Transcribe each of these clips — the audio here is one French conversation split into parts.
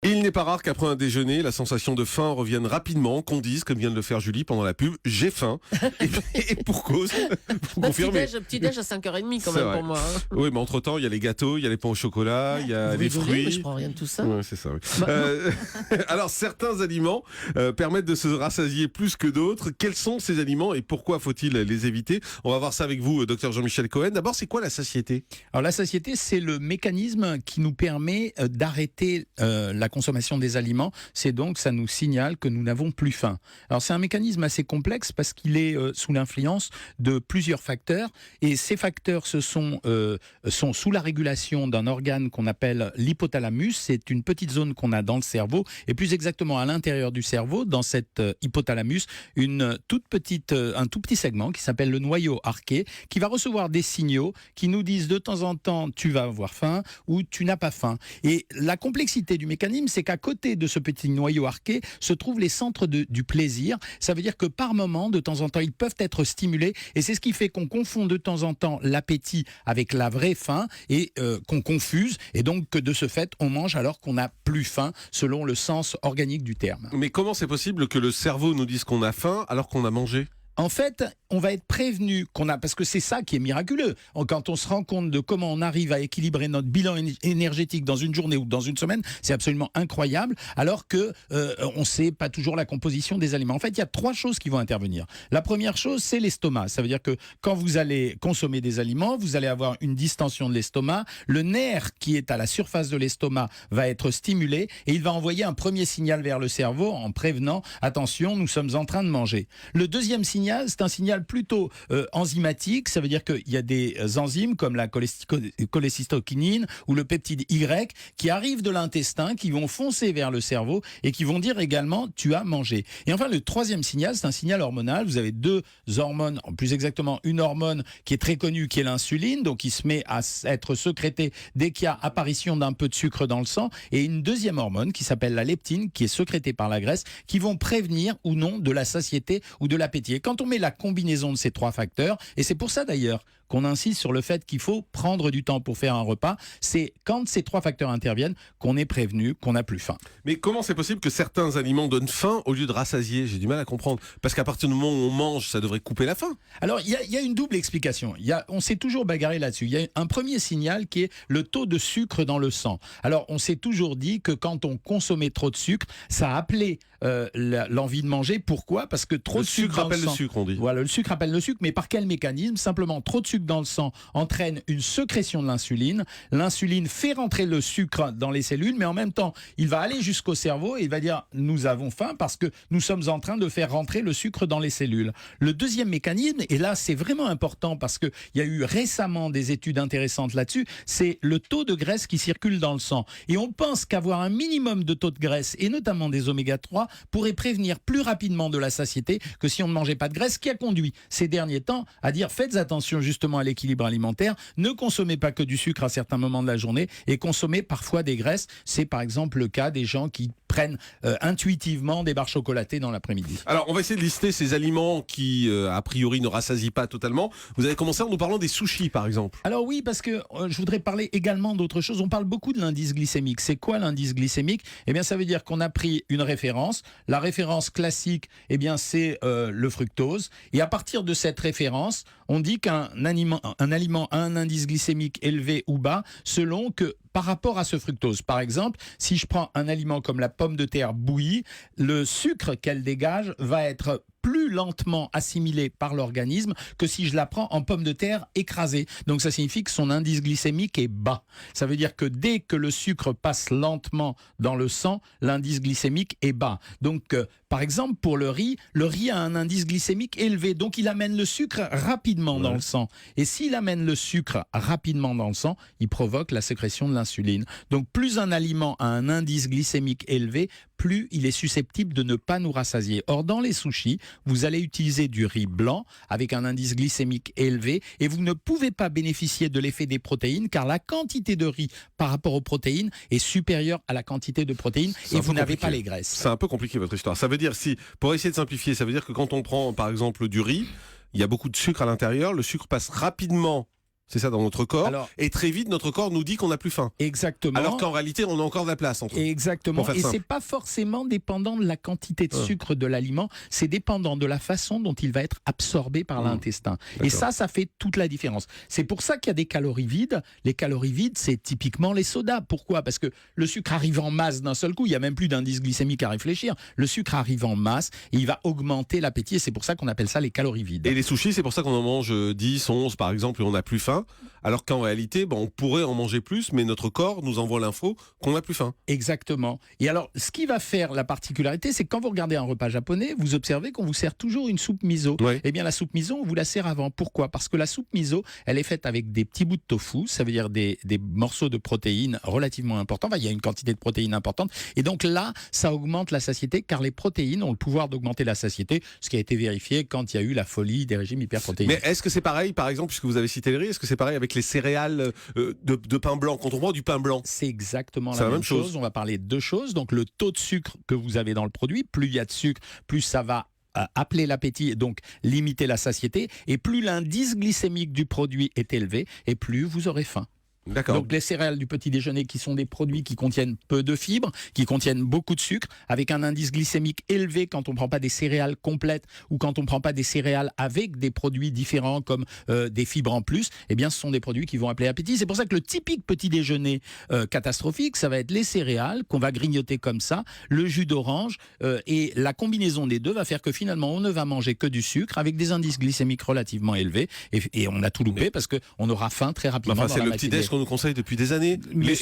Il n'est pas rare qu'après un déjeuner, la sensation de faim revienne rapidement, qu'on dise, comme vient de le faire Julie pendant la pub, j'ai faim. Et pour cause, vous confirmez. Petit-déj à 5h30 quand C'est même vrai. pour moi. Oui, mais entre-temps, il y a les gâteaux, il y a les pains au chocolat, il y a Vous les rigolez, mais fruits. je prends rien de tout ça. Ouais, c'est ça, oui. Alors, certains aliments permettent de se rassasier plus que d'autres. Quels sont ces aliments et pourquoi faut-il les éviter? On va voir ça avec vous, docteur Jean-Michel Cohen. D'abord, c'est quoi la satiété? Alors la satiété, c'est le mécanisme qui nous permet d'arrêter la consommation des aliments. C'est donc, ça nous signale que nous n'avons plus faim. Alors c'est un mécanisme assez complexe parce qu'il est sous l'influence de plusieurs facteurs. Et ces facteurs sont sous la régulation d'un organe qu'on appelle l'hypothalamus. C'est une petite zone qu'on a dans le cerveau. Et plus exactement à l'intérieur du cerveau, dans cette hypothalamus, un tout petit segment qui s'appelle le noyau arqué, qui va recevoir des signaux qui nous disent de temps en temps tu vas avoir faim ou tu n'as pas faim. Et la complexité du mécanisme, c'est qu'à côté de ce petit noyau arqué se trouvent les centres du plaisir. Ça veut dire que par moment, de temps en temps, ils peuvent être stimulés et c'est ce qui fait qu'on confond de temps en temps l'appétit avec la vraie faim et qu'on confuse et donc que de ce fait, on mange alors qu'on n'a plus faim selon le sens organique du terme. Mais comment c'est possible que le cerveau nous dise qu'on a faim alors qu'on a mangé? En fait, on va être prévenu parce que c'est ça qui est miraculeux. Quand on se rend compte de comment on arrive à équilibrer notre bilan énergétique dans une journée ou dans une semaine, c'est absolument incroyable, alors que on ne sait pas toujours la composition des aliments. En fait, il y a 3 choses qui vont intervenir. La première chose, c'est l'estomac. Ça veut dire que quand vous allez consommer des aliments, vous allez avoir une distension de l'estomac. Le nerf qui est à la surface de l'estomac va être stimulé et il va envoyer un premier signal vers le cerveau en prévenant « Attention, nous sommes en train de manger ». Le deuxième signal, c'est un signal plutôt enzymatique. Ça veut dire qu'il y a des enzymes comme la cholécystokinine ou le peptide Y qui arrivent de l'intestin, qui vont foncer vers le cerveau et qui vont dire également tu as mangé. Et enfin, le troisième signal, c'est un signal hormonal. Vous avez 2 hormones, plus exactement une hormone qui est très connue, qui est l'insuline, donc qui se met à être sécrétée dès qu'il y a apparition d'un peu de sucre dans le sang, et une deuxième hormone qui s'appelle la leptine, qui est sécrétée par la graisse, qui vont prévenir ou non de la satiété ou de l'appétit. Et quand on met la combinaison de ces 3 facteurs, et c'est pour ça d'ailleurs qu'on insiste sur le fait qu'il faut prendre du temps pour faire un repas, c'est quand ces 3 facteurs interviennent qu'on est prévenu qu'on n'a plus faim. Mais comment c'est possible que certains aliments donnent faim au lieu de rassasier? J'ai du mal à comprendre. Parce qu'à partir du moment où on mange, ça devrait couper la faim. Alors, il y a une double explication. On s'est toujours bagarré là-dessus. Il y a un premier signal qui est le taux de sucre dans le sang. Alors, on s'est toujours dit que quand on consommait trop de sucre, ça appelait l'envie de manger. Pourquoi? Parce que trop de sucre dans le sang... Le sucre, on dit. Voilà, le sucre appelle le sucre, mais par quel mécanisme? Simplement, trop de sucre dans le sang entraîne une sécrétion de l'insuline. L'insuline fait rentrer le sucre dans les cellules, mais en même temps, il va aller jusqu'au cerveau et il va dire nous avons faim parce que nous sommes en train de faire rentrer le sucre dans les cellules. Le deuxième mécanisme, et là c'est vraiment important parce qu'il y a eu récemment des études intéressantes là-dessus, c'est le taux de graisse qui circule dans le sang. Et on pense qu'avoir un minimum de taux de graisse, et notamment des oméga 3, pourrait prévenir plus rapidement de la satiété que si on ne mangeait pas de graisse, qui a conduit ces derniers temps à dire faites attention justement à l'équilibre alimentaire, ne consommez pas que du sucre à certains moments de la journée et consommez parfois des graisses. C'est par exemple le cas des gens qui prennent intuitivement des barres chocolatées dans l'après-midi. Alors, on va essayer de lister ces aliments qui, a priori, ne rassasient pas totalement. Vous avez commencé en nous parlant des sushis, par exemple. Alors oui, parce que je voudrais parler également d'autre chose. On parle beaucoup de l'indice glycémique. C'est quoi l'indice glycémique? Eh bien, ça veut dire qu'on a pris une référence. La référence classique, eh bien, c'est le fructose. Et à partir de cette référence, on dit qu'un aliment a un indice glycémique élevé ou bas selon que par rapport à ce fructose. Par exemple, si je prends un aliment comme la pomme de terre bouillie, le sucre qu'elle dégage va être plus lentement assimilé par l'organisme que si je la prends en pomme de terre écrasée. Donc ça signifie que son indice glycémique est bas. Ça veut dire que dès que le sucre passe lentement dans le sang, l'indice glycémique est bas. Donc par exemple pour le riz a un indice glycémique élevé, donc il amène le sucre rapidement dans le sang. Et s'il amène le sucre rapidement dans le sang, il provoque la sécrétion de l'insuline. Donc plus un aliment a un indice glycémique élevé, plus il est susceptible de ne pas nous rassasier. Or, dans les sushis, vous allez utiliser du riz blanc avec un indice glycémique élevé et vous ne pouvez pas bénéficier de l'effet des protéines car la quantité de riz par rapport aux protéines est supérieure à la quantité de protéines et vous n'avez pas les graisses. C'est un peu compliqué votre histoire. Ça veut dire, pour essayer de simplifier, ça veut dire que quand on prend par exemple du riz, il y a beaucoup de sucre à l'intérieur, le sucre passe rapidement C'est ça dans notre corps. Alors- et très vite, notre corps nous dit qu'on n'a plus faim. Exactement. Alors qu'en réalité, on a encore de la place entre eux. Exactement. Pour faire Et simple. c'est pas forcément dépendant de la quantité de sucre de l'aliment, c'est dépendant de la façon dont il va être absorbé par l'intestin. Et D'accord. ça fait toute la différence. C'est pour ça qu'il y a des calories vides. Les calories vides, c'est typiquement les sodas. Pourquoi ? Parce que le sucre arrive en masse d'un seul coup. Il y a même plus d'indice glycémique à réfléchir. Le sucre arrive en masse et il va augmenter l'appétit. Et c'est pour ça qu'on appelle ça les calories vides. Et les sushis, c'est pour ça qu'on en mange 10, 11 par exemple, et on n'a plus faim. Alors qu'en réalité, on pourrait en manger plus, mais notre corps nous envoie l'info qu'on n'a plus faim. Exactement. Et alors, ce qui va faire la particularité, c'est que quand vous regardez un repas japonais, vous observez qu'on vous sert toujours une soupe miso. Ouais. Eh bien, la soupe miso, on vous la sert avant. Pourquoi ? Parce que la soupe miso, elle est faite avec des petits bouts de tofu, ça veut dire des morceaux de protéines relativement importants. Enfin, il y a une quantité de protéines importante. Et donc là, ça augmente la satiété, car les protéines ont le pouvoir d'augmenter la satiété, ce qui a été vérifié quand il y a eu la folie des régimes hyperprotéinés. Mais est-ce que c'est pareil, par exemple, puisque vous avez cité le riz, est-ce que c'est pareil avec les céréales de pain blanc, quand on prend du pain blanc? C'est exactement C'est la même chose. On va parler de deux choses. Donc, le taux de sucre que vous avez dans le produit, plus il y a de sucre, plus ça va appeler l'appétit et donc limiter la satiété. Et plus l'indice glycémique du produit est élevé, et plus vous aurez faim. D'accord. Donc les céréales du petit déjeuner qui sont des produits qui contiennent peu de fibres, qui contiennent beaucoup de sucre, avec un indice glycémique élevé quand on ne prend pas des céréales complètes ou quand on ne prend pas des céréales avec des produits différents comme des fibres en plus, eh bien ce sont des produits qui vont appeler l'appétit. C'est pour ça que le typique petit déjeuner catastrophique, ça va être les céréales qu'on va grignoter comme ça, le jus d'orange et la combinaison des deux va faire que finalement on ne va manger que du sucre avec des indices glycémiques relativement élevés et on a tout loupé parce qu'on aura faim très rapidement. Enfin, dans c'est la le petit matinée. déj qu'on nous conseille depuis des années. Mais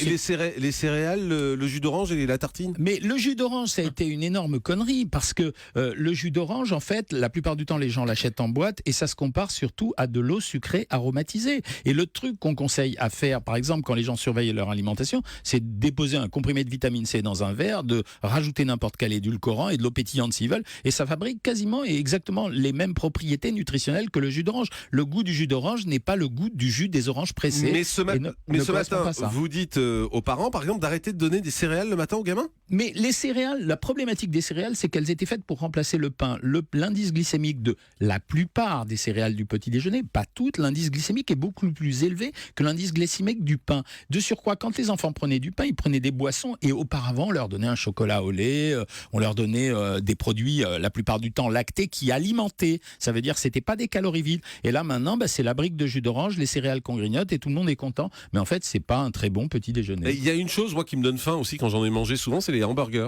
Les céréales, le jus d'orange et la tartine. Mais le jus d'orange, ça a été une énorme connerie parce que le jus d'orange, en fait, la plupart du temps, les gens l'achètent en boîte et ça se compare surtout à de l'eau sucrée aromatisée. Et le truc qu'on conseille à faire, par exemple, quand les gens surveillent leur alimentation, c'est de déposer un comprimé de vitamine C dans un verre, de rajouter n'importe quel édulcorant et de l'eau pétillante s'ils veulent, et ça fabrique quasiment et exactement les mêmes propriétés nutritionnelles que le jus d'orange. Le goût du jus d'orange n'est pas le goût du jus des oranges pressées. Mais ce, et ne ce correspond matin, pas à ça. vous dites aux parents, par exemple, d'arrêter de donner des céréales le matin aux gamins? Mais les céréales, la problématique des céréales, c'est qu'elles étaient faites pour remplacer le pain. L'indice glycémique de la plupart des céréales du petit déjeuner, pas toutes, l'indice glycémique est beaucoup plus élevé que l'indice glycémique du pain. De surcroît, quand les enfants prenaient du pain, ils prenaient des boissons et auparavant, on leur donnait un chocolat au lait, on leur donnait des produits, la plupart du temps lactés, qui alimentaient. Ça veut dire que c'était pas des calories vides. Et là, maintenant, c'est la brique de jus d'orange, les céréales qu'on grignote et tout le monde est content. Mais en fait, c'est pas un très bon petit déjeuner. Et il y a une chose, moi, qui me donne faim aussi quand j'en ai mangé souvent, c'est les hamburgers.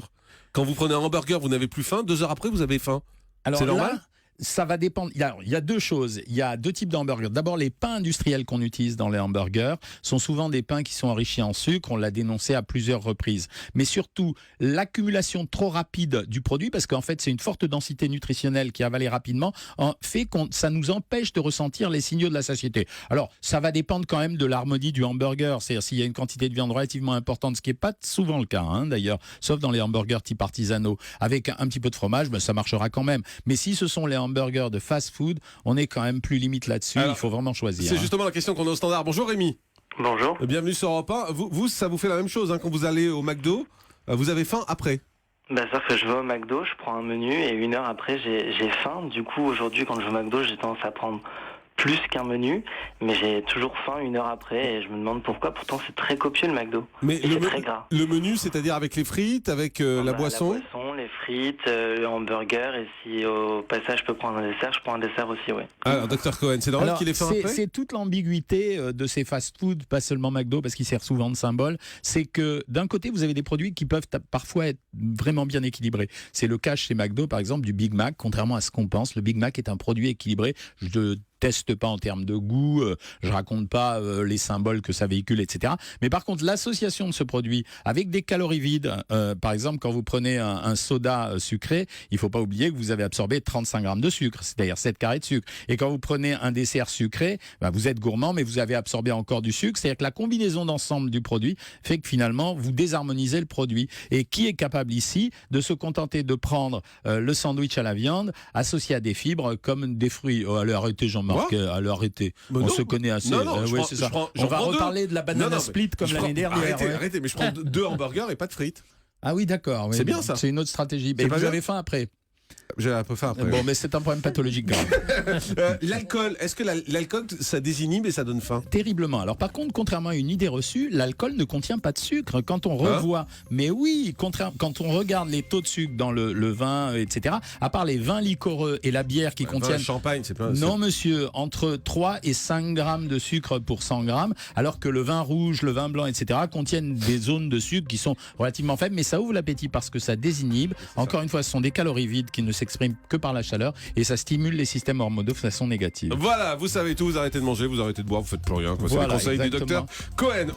Quand vous prenez un hamburger, vous n'avez plus faim. 2 heures après, vous avez faim. Alors C'est normal ? là, ça va dépendre. Il y a deux choses. Il y a deux types d'hamburgers. D'abord, les pains industriels qu'on utilise dans les hamburgers sont souvent des pains qui sont enrichis en sucre. On l'a dénoncé à plusieurs reprises. Mais surtout, l'accumulation trop rapide du produit, parce qu'en fait, c'est une forte densité nutritionnelle qui est avalée rapidement, fait que ça nous empêche de ressentir les signaux de la satiété. Alors, ça va dépendre quand même de l'harmonie du hamburger. C'est-à-dire s'il y a une quantité de viande relativement importante, ce qui n'est pas souvent le cas, d'ailleurs, sauf dans les hamburgers type artisanaux, avec un petit peu de fromage, ça marchera quand même. Mais si ce sont les hamburgers de fast-food, on est quand même plus limite là-dessus. Alors, il faut vraiment choisir. C'est justement la question qu'on a au standard. Bonjour Rémi. Bonjour. Bienvenue sur Europe 1. Vous, ça vous fait la même chose quand vous allez au McDo, vous avez faim après. Sauf que je vais au McDo, je prends un menu et 1 heure après j'ai faim. Du coup aujourd'hui quand je vais au McDo j'ai tendance à prendre plus qu'un menu, mais j'ai toujours faim 1 heure après et je me demande pourquoi. Pourtant c'est très copieux le McDo. Mais Et c'est très gras. le menu, c'est-à-dire avec les frites, avec la boisson. La boisson, les frites, le hamburger, et si au passage je peux prendre un dessert, je prends un dessert aussi, oui. Alors, Dr Cohen, c'est normal Alors, qu'il ait faim après. c'est toute l'ambiguïté de ces fast-food, pas seulement McDo, parce qu'ils servent souvent de symbole. C'est que d'un côté, vous avez des produits qui peuvent parfois être vraiment bien équilibrés. C'est le cas chez McDo, par exemple, du Big Mac. Contrairement à ce qu'on pense, le Big Mac est un produit équilibré. Je teste pas en termes de goût, je raconte pas les symboles que ça véhicule, etc. Mais par contre, l'association de ce produit avec des calories vides, par exemple, quand vous prenez un soda sucré, il faut pas oublier que vous avez absorbé 35 grammes de sucre, c'est-à-dire 7 carrés de sucre. Et quand vous prenez un dessert sucré, vous êtes gourmand, mais vous avez absorbé encore du sucre, c'est-à-dire que la combinaison d'ensemble du produit fait que finalement, vous désharmonisez le produit. Et qui est capable ici de se contenter de prendre le sandwich à la viande associé à des fibres comme des fruits? Allez, arrêtez Jean-Marc, allez, arrêtez. On se connaît assez. Non, c'est ça. On va reparler de la banana split comme l'année dernière. Arrêtez, mais je prends 2 hamburgers et pas de frites. Ah oui, d'accord. Oui. C'est bien ça. C'est une autre stratégie. C'est Et pas vous bien avez faim après? J'ai un peu faim après. Bon, mais c'est un problème pathologique grave. L'alcool, est-ce que l'alcool, ça désinhibe et ça donne faim? Terriblement. Alors par contre, contrairement à une idée reçue, l'alcool ne contient pas de sucre. Quand on revoit, mais oui, quand on regarde les taux de sucre dans le vin, etc., à part les vins liquoreux et la bière qui contiennent... Le champagne, c'est plein. Non monsieur, entre 3 et 5 grammes de sucre pour 100 grammes, alors que le vin rouge, le vin blanc, etc., contiennent des zones de sucre qui sont relativement faibles, mais ça ouvre l'appétit parce que ça désinhibe. Encore une fois, ce sont des calories vides qui ne s'expriment que par la chaleur et ça stimule les systèmes hormonaux de façon négative. Voilà, vous savez tout, vous arrêtez de manger, vous arrêtez de boire, vous faites plus rien. C'est Voilà, les conseils exactement. du docteur Cohen.